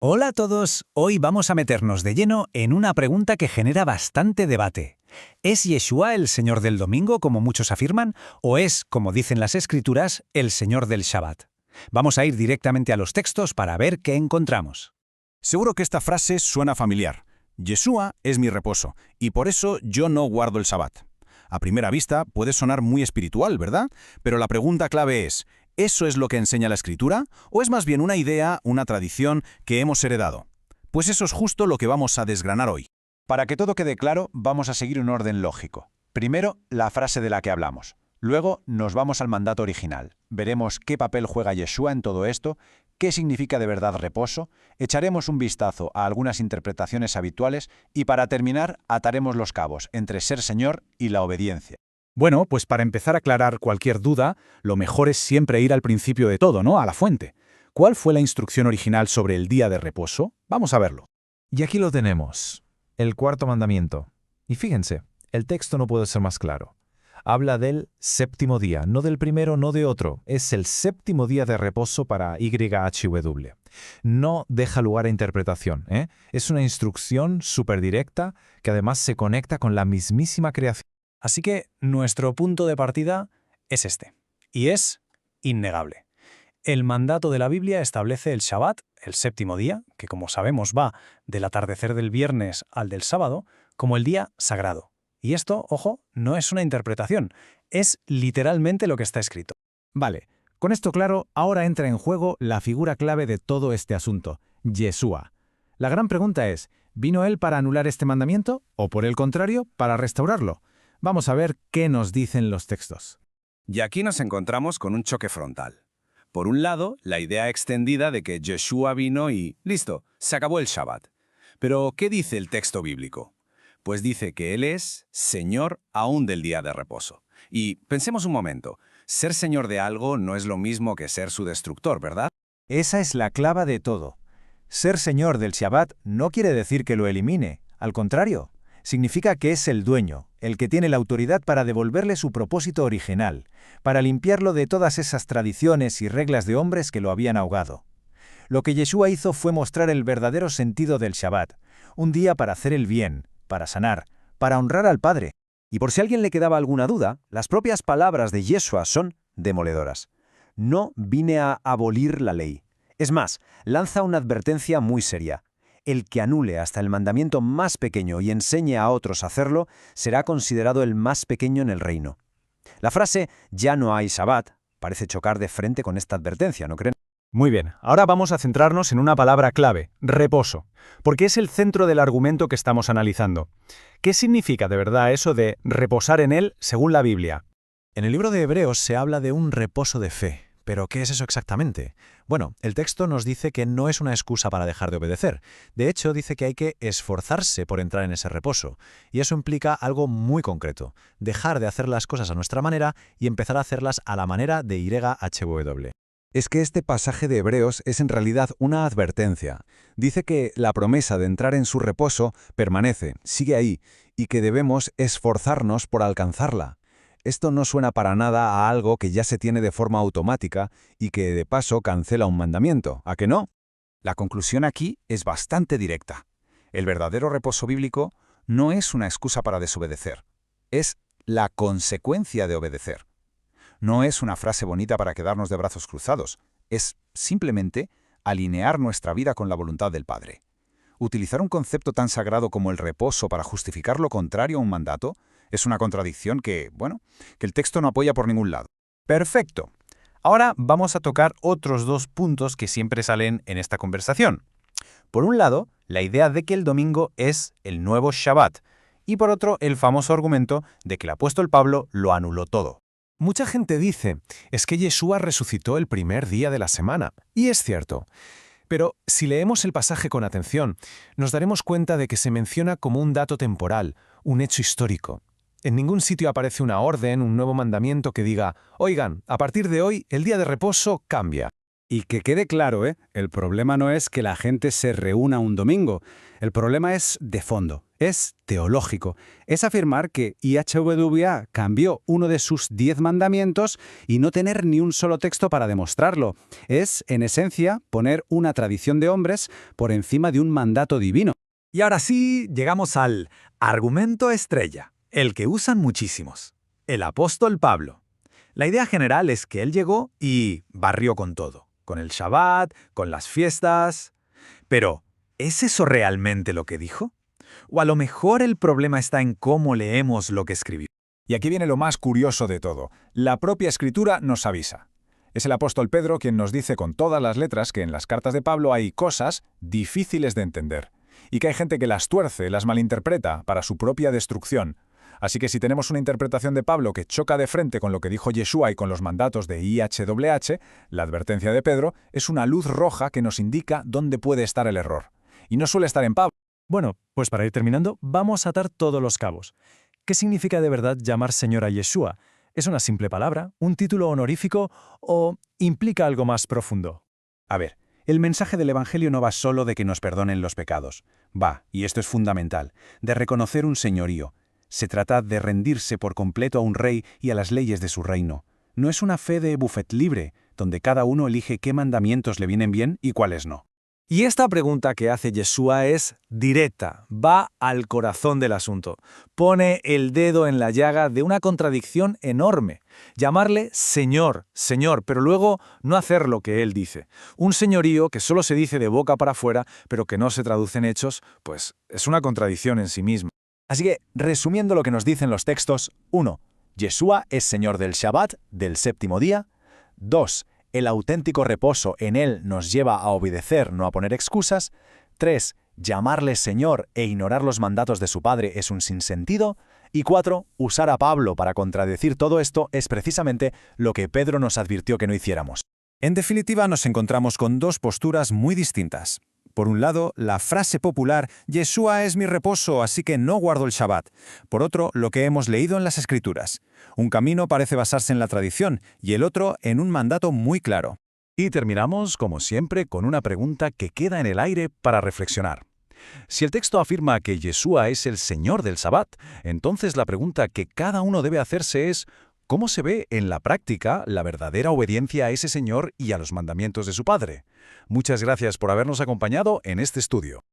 Hola a todos, hoy vamos a meternos de lleno en una pregunta que genera bastante debate. ¿Es Yeshua el Señor del Domingo, como muchos afirman, o es, como dicen las Escrituras, el Señor del Shabbat? Vamos a ir directamente a los textos para ver qué encontramos. Seguro que esta frase suena familiar. Yeshua es mi reposo, y por eso yo no guardo el Sabbat. A primera vista puede sonar muy espiritual, ¿verdad? Pero la pregunta clave es, ¿eso es lo que enseña la Escritura? ¿O es más bien una idea, una tradición que hemos heredado? Pues eso es justo lo que vamos a desgranar hoy. Para que todo quede claro, vamos a seguir un orden lógico. Primero, la frase de la que hablamos. Luego, nos vamos al mandato original. Veremos qué papel juega Yeshua en todo esto, qué significa de verdad reposo, echaremos un vistazo a algunas interpretaciones habituales y para terminar, ataremos los cabos entre ser Señor y la obediencia. Bueno, pues para empezar a aclarar cualquier duda, lo mejor es siempre ir al principio de todo, ¿no? A la fuente. ¿Cuál fue la instrucción original sobre el día de reposo? Vamos a verlo. Y aquí lo tenemos, el cuarto mandamiento. Y fíjense, el texto no puede ser más claro. Habla del séptimo día, no del primero, no de otro. Es el séptimo día de reposo para YHWH. No deja lugar a interpretación, ¿eh? Es una instrucción súper directa que además se conecta con la mismísima creación. Así que nuestro punto de partida es este, y es innegable. El mandato de la Biblia establece el Shabbat, el séptimo día, que como sabemos va del atardecer del viernes al del sábado, como el día sagrado. Y esto, ojo, no es una interpretación, es literalmente lo que está escrito. Vale, con esto claro, ahora entra en juego la figura clave de todo este asunto, Yeshua. La gran pregunta es, ¿vino él para anular este mandamiento o, por el contrario, para restaurarlo? Vamos a ver qué nos dicen los textos. Y aquí nos encontramos con un choque frontal. Por un lado, la idea extendida de que Yeshua vino y, listo, se acabó el Shabbat. Pero, ¿qué dice el texto bíblico? Pues dice que Él es Señor aún del día de reposo. Y pensemos un momento, ser Señor de algo no es lo mismo que ser su destructor, ¿verdad? Esa es la clave de todo. Ser Señor del Shabbat no quiere decir que lo elimine, al contrario. Significa que es el dueño, el que tiene la autoridad para devolverle su propósito original, para limpiarlo de todas esas tradiciones y reglas de hombres que lo habían ahogado. Lo que Yeshua hizo fue mostrar el verdadero sentido del Shabbat, un día para hacer el bien, para sanar, para honrar al Padre. Y por si a alguien le quedaba alguna duda, las propias palabras de Yeshua son demoledoras. No vine a abolir la ley. Es más, lanza una advertencia muy seria. El que anule hasta el mandamiento más pequeño y enseñe a otros a hacerlo, será considerado el más pequeño en el reino. La frase «ya no hay Shabbat» parece chocar de frente con esta advertencia, ¿no creen? Muy bien, ahora vamos a centrarnos en una palabra clave, reposo, porque es el centro del argumento que estamos analizando. ¿Qué significa de verdad eso de reposar en él según la Biblia? En el libro de Hebreos se habla de un reposo de fe. ¿Pero qué es eso exactamente? Bueno, el texto nos dice que no es una excusa para dejar de obedecer. De hecho, dice que hay que esforzarse por entrar en ese reposo. Y eso implica algo muy concreto, dejar de hacer las cosas a nuestra manera y empezar a hacerlas a la manera de YHWH. Es que este pasaje de Hebreos es en realidad una advertencia. Dice que la promesa de entrar en su reposo permanece, sigue ahí, y que debemos esforzarnos por alcanzarla. Esto no suena para nada a algo que ya se tiene de forma automática y que, de paso, cancela un mandamiento, ¿a que no? La conclusión aquí es bastante directa. El verdadero reposo bíblico no es una excusa para desobedecer. Es la consecuencia de obedecer. No es una frase bonita para quedarnos de brazos cruzados. Es simplemente alinear nuestra vida con la voluntad del Padre. Utilizar un concepto tan sagrado como el reposo para justificar lo contrario a un mandato es una contradicción que el texto no apoya por ningún lado. Perfecto. Ahora vamos a tocar otros dos puntos que siempre salen en esta conversación. Por un lado, la idea de que el domingo es el nuevo Shabbat, y por otro, el famoso argumento de que el apóstol Pablo lo anuló todo. Mucha gente dice, es que Yeshua resucitó el primer día de la semana, y es cierto. Pero si leemos el pasaje con atención, nos daremos cuenta de que se menciona como un dato temporal, un hecho histórico. En ningún sitio aparece una orden, un nuevo mandamiento que diga, oigan, a partir de hoy el día de reposo cambia. Y que quede claro, el problema no es que la gente se reúna un domingo, el problema es de fondo. Es teológico. Es afirmar que IHWA cambió uno de sus 10 mandamientos y no tener ni un solo texto para demostrarlo. Es, en esencia, poner una tradición de hombres por encima de un mandato divino. Y ahora sí, llegamos al argumento estrella, el que usan muchísimos. El apóstol Pablo. La idea general es que él llegó y barrió con todo, con el Shabbat, con las fiestas. Pero, ¿es eso realmente lo que dijo? O a lo mejor el problema está en cómo leemos lo que escribió. Y aquí viene lo más curioso de todo. La propia Escritura nos avisa. Es el apóstol Pedro quien nos dice con todas las letras que en las cartas de Pablo hay cosas difíciles de entender, y que hay gente que las tuerce, las malinterpreta para su propia destrucción. Así que si tenemos una interpretación de Pablo que choca de frente con lo que dijo Yeshua y con los mandatos de IHWH, la advertencia de Pedro es una luz roja que nos indica dónde puede estar el error. Y no suele estar en Pablo. Bueno, pues para ir terminando, vamos a atar todos los cabos. ¿Qué significa de verdad llamar Señor a Yeshua? ¿Es una simple palabra, un título honorífico o implica algo más profundo? A ver, el mensaje del Evangelio no va solo de que nos perdonen los pecados. Va, y esto es fundamental, de reconocer un señorío. Se trata de rendirse por completo a un rey y a las leyes de su reino. No es una fe de buffet libre, donde cada uno elige qué mandamientos le vienen bien y cuáles no. Y esta pregunta que hace Yeshua es directa, va al corazón del asunto. Pone el dedo en la llaga de una contradicción enorme. Llamarle Señor, Señor, pero luego no hacer lo que Él dice. Un señorío que solo se dice de boca para afuera, pero que no se traduce en hechos, pues es una contradicción en sí misma. Así que, resumiendo lo que nos dicen los textos, 1. Yeshua es Señor del Shabbat, del séptimo día. 2. El auténtico reposo en Él nos lleva a obedecer, no a poner excusas. 3. Llamarle Señor e ignorar los mandatos de su Padre es un sinsentido. Y 4. Usar a Pablo para contradecir todo esto es precisamente lo que Pedro nos advirtió que no hiciéramos. En definitiva, nos encontramos con dos posturas muy distintas. Por un lado, la frase popular «Yeshua es mi reposo, así que no guardo el Shabbat». Por otro, lo que hemos leído en las Escrituras. Un camino parece basarse en la tradición y el otro en un mandato muy claro. Y terminamos, como siempre, con una pregunta que queda en el aire para reflexionar. Si el texto afirma que Yeshua es el Señor del Shabbat, entonces la pregunta que cada uno debe hacerse es ¿cómo se ve en la práctica la verdadera obediencia a ese Señor y a los mandamientos de su Padre? Muchas gracias por habernos acompañado en este estudio.